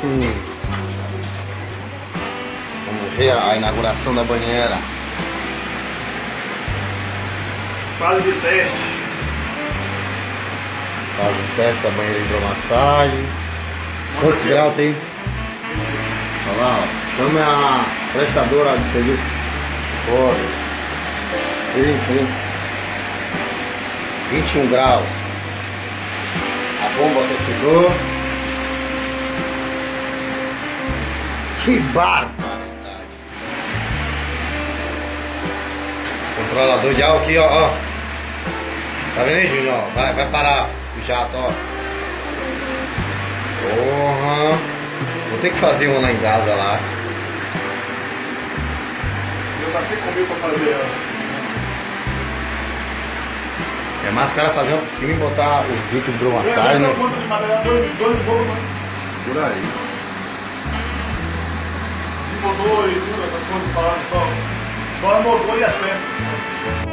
Vamos ver a inauguração da banheira. Fase de teste. Faz os testes da banheira de hidromassagem. Quantos graus tem? Olha lá, ó. Chama a prestadora de serviço. Olha. 21 graus. A bomba aquecedor. Que barbaridade. Controlador de álcool aqui, ó. Tá vendo aí, Júnior? Vai parar o jato, ó. Porra. Vou ter que fazer uma lá em casa lá. Eu passei comigo pra fazer ela. É mais cara fazer uma piscina e botar os líquidos de hidromassagem, né? Quanto de material? Dois bolos, né? Por aí. De motor e tudo, essas coisas falando só. Só o motor e as peças.